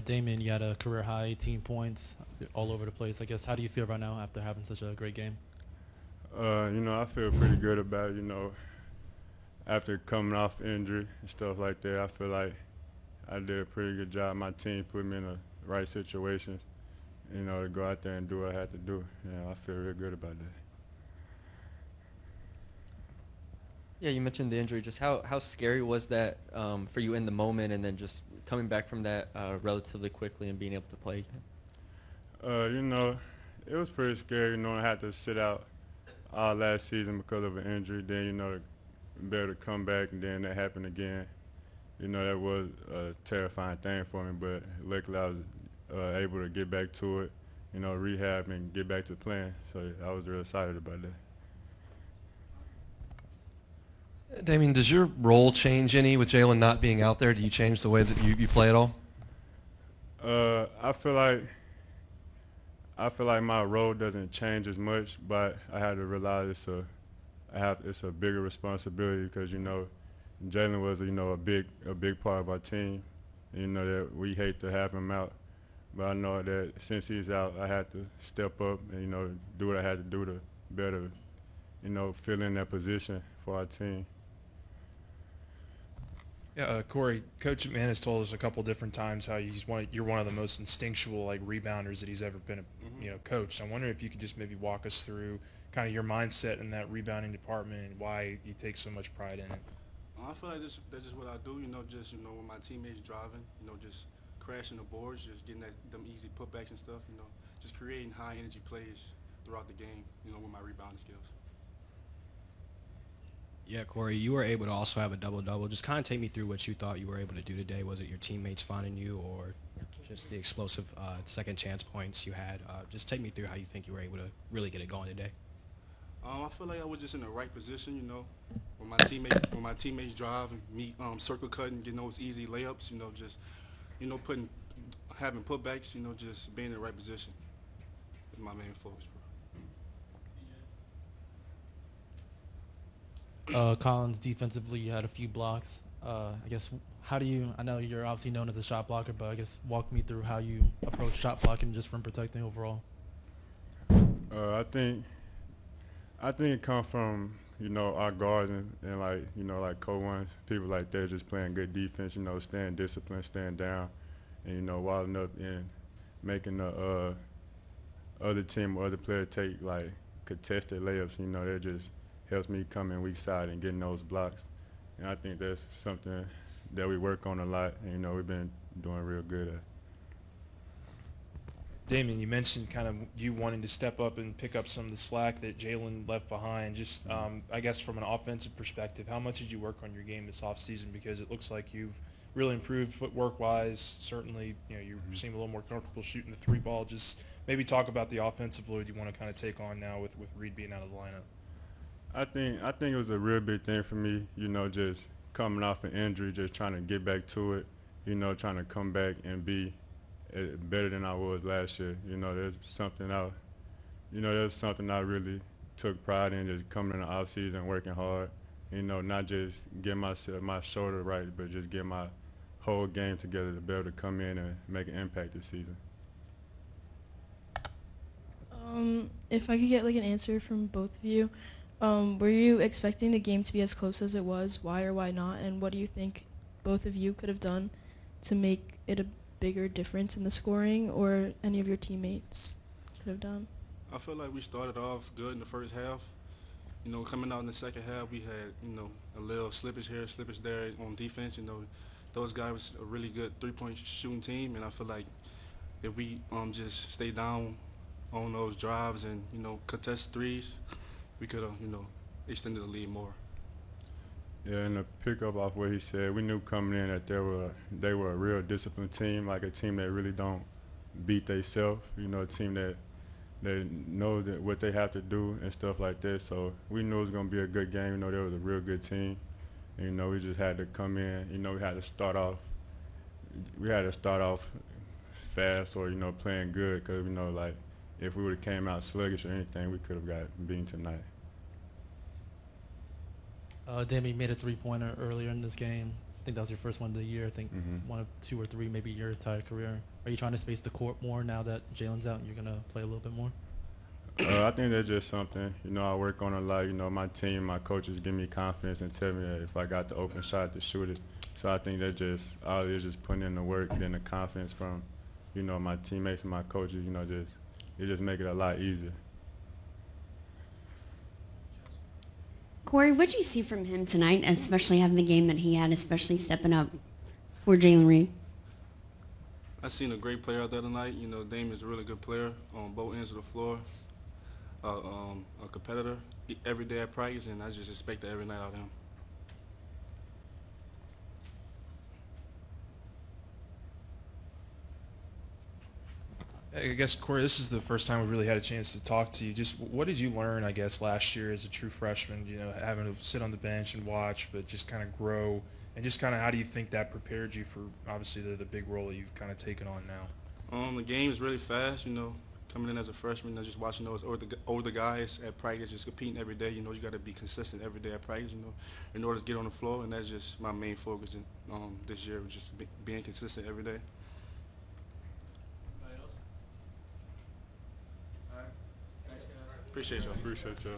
Damon, you had a career high 18 points all over the place. I guess, how do you feel right now after having such a great game? I feel pretty good about it. After coming off injury and stuff like that, I feel like I did a pretty good job. My team put me in the right situations, to go out there and do what I had to do. I feel real good about that. Yeah, you mentioned the injury. Just how scary was that for you in the moment, and then just coming back from that relatively quickly and being able to play again? Uh, you know, it was pretty scary, I had to sit out all last season because of an injury. Then, to be able to come back and then that happened again. That was a terrifying thing for me, but luckily I was able to get back to it, rehab and get back to playing. So I was real excited about that. Damien, does your role change any with Jalen not being out there? Do you change the way that you play at all? Uh, I feel like I feel like my role doesn't change as much, but I had to realize it's a bigger responsibility because Jalen was a big part of our team. That we hate to have him out, but I know that since he's out, I had to step up and do what I had to do to better fill in that position for our team. Yeah, Corey, Coach McMahon has told us a couple different times how you're one of the most instinctual rebounders that he's ever been, coached. I wonder if you could just maybe walk us through kind of your mindset in that rebounding department and why you take so much pride in it. I feel like that's just what I do. Just when my teammates driving, just crashing the boards, just getting them easy putbacks and stuff. Just creating high energy plays throughout the game. With my rebounding skills. Yeah, Corey, you were able to also have a double-double. Just kind of take me through what you thought you were able to do today. Was it your teammates finding you or just the explosive second chance points you had? Just take me through how you think you were able to really get it going today. I feel like I was just in the right position. When my teammates drive and me circle cutting, getting those easy layups. Just having putbacks. Just being in the right position is my main focus. Collins, defensively, you had a few blocks. I guess, I know you're obviously known as a shot blocker, but I guess walk me through how you approach shot blocking just from protecting overall. I think it comes from our guards and like co-ones, people like that just playing good defense, staying disciplined, staying down, and wilding up and making the other team or other player take contested layups. That just helps me come in weak side and getting those blocks. And I think that's something that we work on a lot, and we've been doing real good at. Damon, you mentioned kind of you wanting to step up and pick up some of the slack that Jalen left behind. Just, I guess, from an offensive perspective, how much did you work on your game this offseason? Because it looks like you've really improved footwork-wise. Certainly, you seem a little more comfortable shooting the three ball. Just maybe talk about the offensive load you want to kind of take on now with Reed being out of the lineup. I think it was a real big thing for me, just coming off an injury, just trying to get back to it, trying to come back and be better than I was last year. There's something I really took pride in, just coming in the off season, working hard, not just getting my shoulder right, but just get my whole game together to be able to come in and make an impact this season. If I could get an answer from both of you, were you expecting the game to be as close as it was? Why or why not? And what do you think both of you could have done to make it a bigger difference in the scoring, or any of your teammates could have done? I feel like we started off good in the first half. Coming out in the second half, we had a little slippage here, slippage there on defense. Those guys was a really good three-point shooting team, and I feel like if we just stay down on those drives and contest threes, we could have extended the lead more. Yeah, and to pick up off what he said, we knew coming in that they were a real disciplined team, like a team that really don't beat themselves. A team that they know that what they have to do and stuff like that. So we knew it was gonna be a good game. They was a real good team. And, we just had to come in. We had to start off. We had to start off fast or playing good because if we would have came out sluggish or anything, we could have got beaten tonight. Damien made a three-pointer earlier in this game I think that was your first one of the year. I think Mhm. one of two or three, maybe your entire career. Are you trying to space the court more now that Jalen's out and you're gonna play a little bit more? I think that's just something, I work on a lot. My team, my coaches give me confidence and tell me that if I got the open shot to shoot it. So I think that just all it is just putting in the work, getting the confidence from, my teammates and my coaches. It just make it a lot easier. Corey, what did you see from him tonight, especially having the game that he had, especially stepping up for Jalen Reed? I seen a great player out there tonight. Dame is a really good player on both ends of the floor, a competitor every day at practice, and I just expect that every night out of him. I guess, Corey, this is the first time we really had a chance to talk to you. Just what did you learn, I guess, last year as a true freshman, having to sit on the bench and watch, but just kind of grow, and just kind of how do you think that prepared you for, obviously, the big role that you've kind of taken on now? The game is really fast, coming in as a freshman, just watching those older guys at practice, just competing every day. You got to be consistent every day at practice, in order to get on the floor, and that's just my main focus this year, just being consistent every day. Appreciate y'all. Appreciate y'all.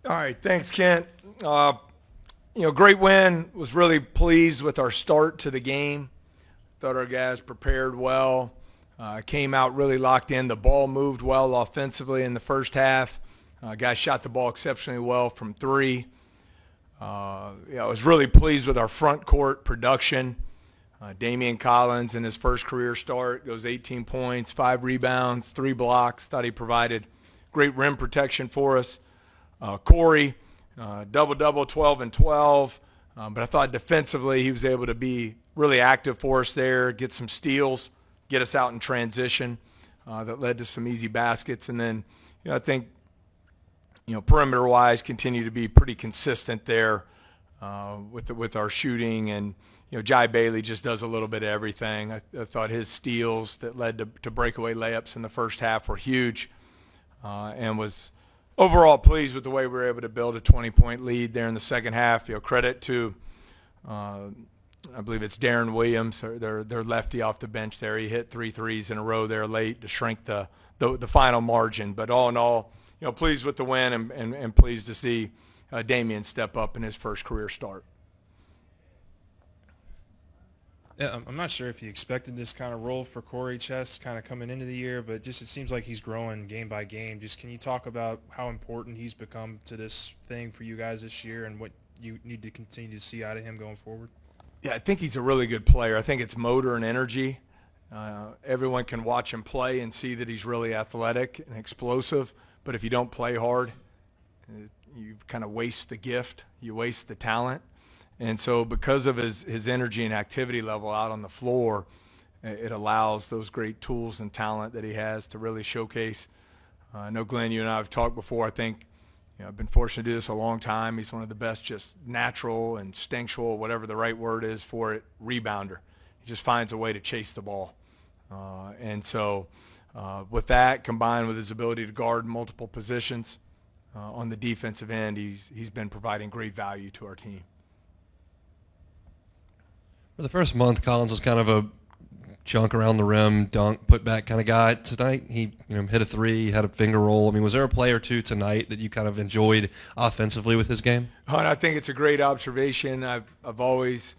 All right, thanks, Kent. Great win. Was really pleased with our start to the game. Thought our guys prepared well. Came out really locked in. The ball moved well offensively in the first half. Guys shot the ball exceptionally well from three. I was really pleased with our front court production. Damian Collins in his first career start goes 18 points, 5 rebounds, 3 blocks. Thought he provided great rim protection for us. Corey, double-double, 12 and 12. But I thought defensively he was able to be really active for us there, get some steals, get us out in transition. That led to some easy baskets. And then, I think, perimeter-wise, continue to be pretty consistent there with our shooting. And, Jai Bailey just does a little bit of everything. I thought his steals that led to breakaway layups in the first half were huge, and was overall pleased with the way we were able to build a 20-point lead there in the second half. Credit to, I believe it's Darren Williams, their lefty off the bench there. He hit 3 threes in a row there late to shrink the final margin. But all in all, pleased with the win and pleased to see Damian step up in his first career start. Yeah, I'm not sure if you expected this kind of role for Corey Chess kind of coming into the year, but just it seems like he's growing game by game. Just can you talk about how important he's become to this thing for you guys this year and what you need to continue to see out of him going forward? Yeah, I think he's a really good player. I think it's motor and energy. Everyone can watch him play and see that he's really athletic and explosive, but if you don't play hard, you kind of waste the gift. You waste the talent. And so because of his energy and activity level out on the floor, it allows those great tools and talent that he has to really showcase. I know, Glenn, you and I have talked before. I think I've been fortunate to do this a long time. He's one of the best just natural, instinctual, whatever the right word is for it, rebounder. He just finds a way to chase the ball. And so with that, combined with his ability to guard multiple positions on the defensive end, he's been providing great value to our team. For the first month, Collins was kind of a junk around the rim, dunk, put back kind of guy. Tonight, he hit a 3, had a finger roll. I mean, was there a play or two tonight that you kind of enjoyed offensively with his game? And I think it's a great observation. I've always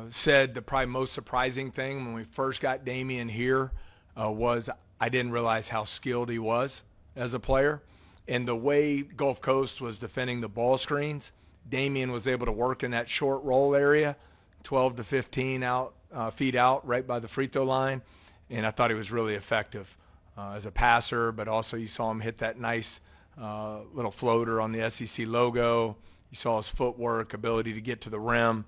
said the probably most surprising thing when we first got Damian here was I didn't realize how skilled he was as a player. And the way Gulf Coast was defending the ball screens, Damian was able to work in that short roll area, 12 to 15 feet out right by the free throw line, and I thought he was really effective as a passer, but also you saw him hit that nice little floater on the SEC logo. You saw his footwork, ability to get to the rim.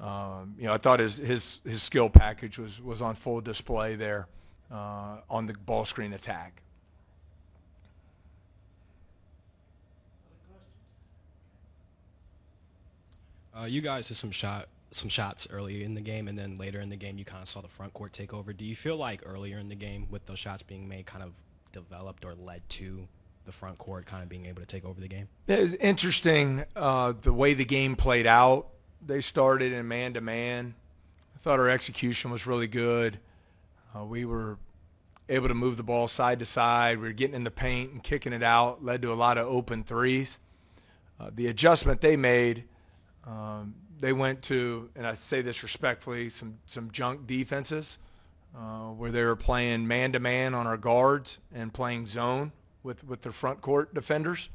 I thought his skill package was on full display there on the ball screen attack. You guys did some shots early in the game, and then later in the game you kind of saw the front court take over. Do you feel like earlier in the game with those shots being made kind of developed or led to the front court kind of being able to take over the game? It's interesting the way the game played out. They started in man-to-man. I thought our execution was really good. We were able to move the ball side to side. We were getting in the paint and kicking it out, led to a lot of open threes. The adjustment they made, they went to, and I say this respectfully, some junk defenses where they were playing man-to-man on our guards and playing zone with their front court defenders.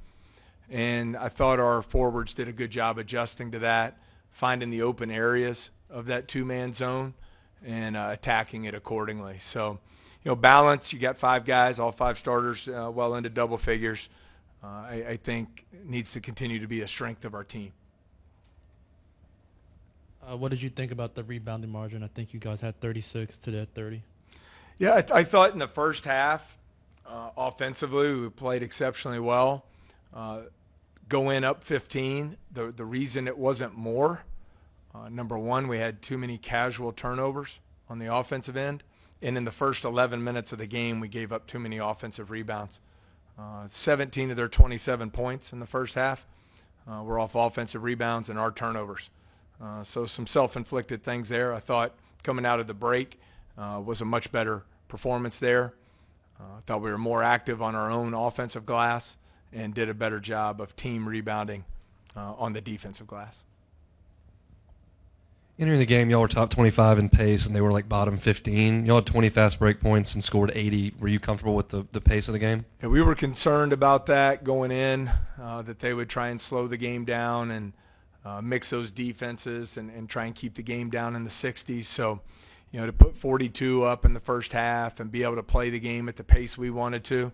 And I thought our forwards did a good job adjusting to that, finding the open areas of that two-man zone and attacking it accordingly. So, balance, you got 5 guys, all 5 starters well into double figures, I think needs to continue to be a strength of our team. What did you think about the rebounding margin? I think you guys had 36 to their 30. Yeah, I thought in the first half, offensively, we played exceptionally well. Go in up 15. The reason it wasn't more, number one, we had too many casual turnovers on the offensive end. And in the first 11 minutes of the game, we gave up too many offensive rebounds. 17 of their 27 points in the first half were off offensive rebounds and our turnovers. So some self-inflicted things there. I thought coming out of the break was a much better performance there. I thought we were more active on our own offensive glass and did a better job of team rebounding on the defensive glass. Entering the game, y'all were top 25 in pace, and they were like bottom 15. Y'all had 20 fast break points and scored 80. Were you comfortable with the pace of the game? Yeah, we were concerned about that going in, that they would try and slow the game down and mix those defenses and try and keep the game down in the 60s. So, to put 42 up in the first half and be able to play the game at the pace we wanted to,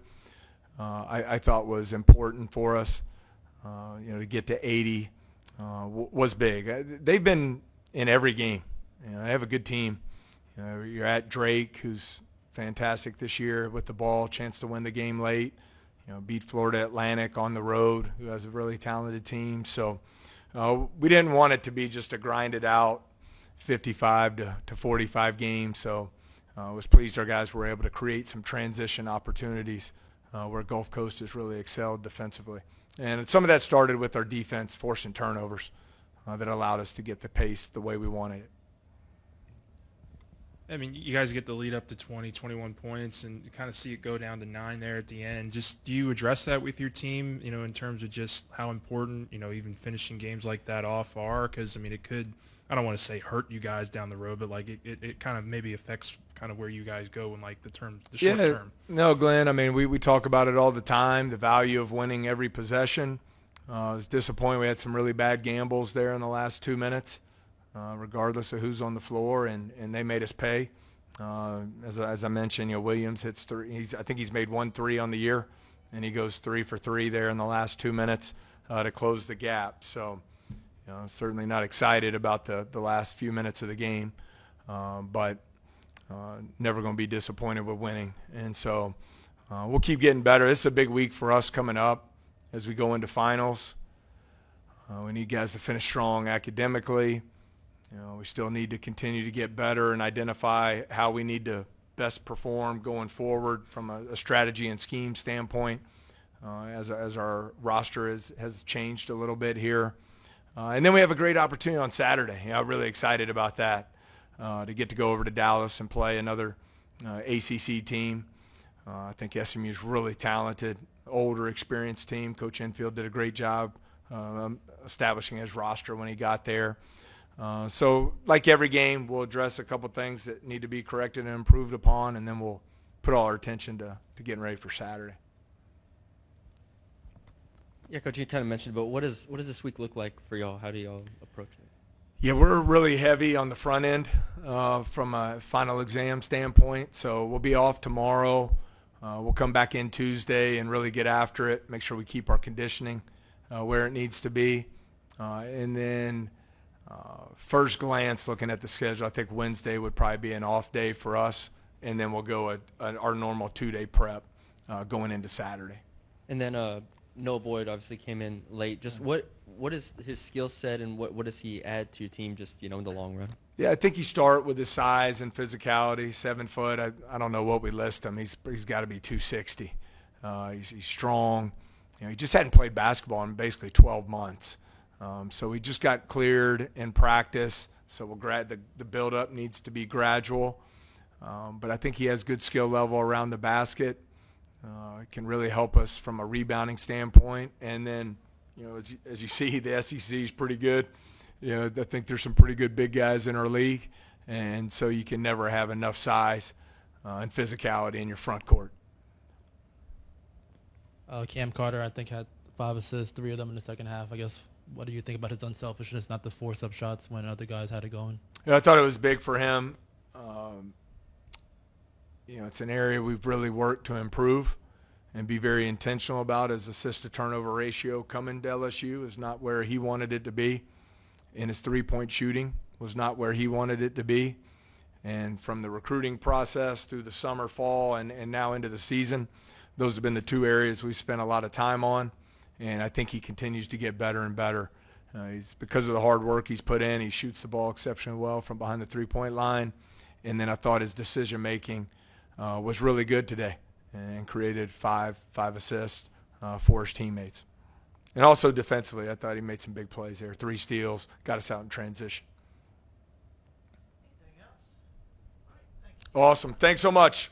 I thought was important for us. To get to 80 was big. They've been in every game. They have a good team. You're at Drake, who's fantastic this year with the ball, chance to win the game late. Beat Florida Atlantic on the road, who has a really talented team. So we didn't want it to be just a grinded out 55 to 45 game. So I was pleased our guys were able to create some transition opportunities where Gulf Coast has really excelled defensively. And some of that started with our defense forcing turnovers that allowed us to get the pace the way we wanted it. I mean, you guys get the lead up to 20, 21 points, and you kind of see it go down to 9 there at the end. Just do you address that with your team, in terms of just how important, even finishing games like that off are? Because, I mean, it could, I don't want to say hurt you guys down the road, but, like, it kind of maybe affects kind of where you guys go in, like, the short term. No, Glenn, I mean, we talk about it all the time, the value of winning every possession. I was disappointed. We had some really bad gambles there in the last 2 minutes, regardless of who's on the floor, and they made us pay. As I mentioned, Williams hits 3. I think he's made 1 3 on the year, and he goes 3 for 3 there in the last 2 minutes to close the gap. So, certainly not excited about the last few minutes of the game, but never going to be disappointed with winning. And so we'll keep getting better. This is a big week for us coming up as we go into finals. We need guys to finish strong academically. We still need to continue to get better and identify how we need to best perform going forward from a strategy and scheme standpoint as our roster has changed a little bit here. And then we have a great opportunity on Saturday. I'm really excited about that, to get to go over to Dallas and play another ACC team. I think SMU is really talented, older, experienced team. Coach Enfield did a great job establishing his roster when he got there. So like every game, we'll address a couple things that need to be corrected and improved upon, and then we'll put all our attention to getting ready for Saturday. Yeah, Coach, you kind of mentioned, but what does this week look like for y'all? How do y'all approach it? Yeah, we're really heavy on the front end from a final exam standpoint. So we'll be off tomorrow. We'll come back in Tuesday and really get after it, make sure we keep our conditioning where it needs to be. And then first glance, looking at the schedule, I think Wednesday would probably be an off day for us. And then we'll go our normal 2-day prep going into Saturday. And then Noah Boyd obviously came in late. Just what is his skill set, and what does he add to your team just, in the long run? Yeah, I think you start with his size and physicality, 7 foot. I don't know what we list him. He's got to be 260. He's strong. He just hadn't played basketball in basically 12 months. So he just got cleared in practice. So the build-up needs to be gradual. But I think he has good skill level around the basket. It can really help us from a rebounding standpoint. And then, as you see, the SEC is pretty good. I think there's some pretty good big guys in our league. And so you can never have enough size and physicality in your front court. Cam Carter, I think, had 5 assists, 3 of them in the second half. I guess, what do you think about his unselfishness, not to force up shots when other guys had it going? Yeah, I thought it was big for him. It's an area we've really worked to improve and be very intentional about. His assist-to-turnover ratio coming to LSU is not where he wanted it to be. And his three-point shooting was not where he wanted it to be. And from the recruiting process through the summer, fall, and now into the season, those have been the 2 areas we've spent a lot of time on. And I think he continues to get better and better. Because of the hard work he's put in, he shoots the ball exceptionally well from behind the three-point line. And then I thought his decision-making was really good today and created five assists for his teammates. And also defensively, I thought he made some big plays there. 3 steals, got us out in transition. Anything else? All right, thank you. Awesome. Thanks so much.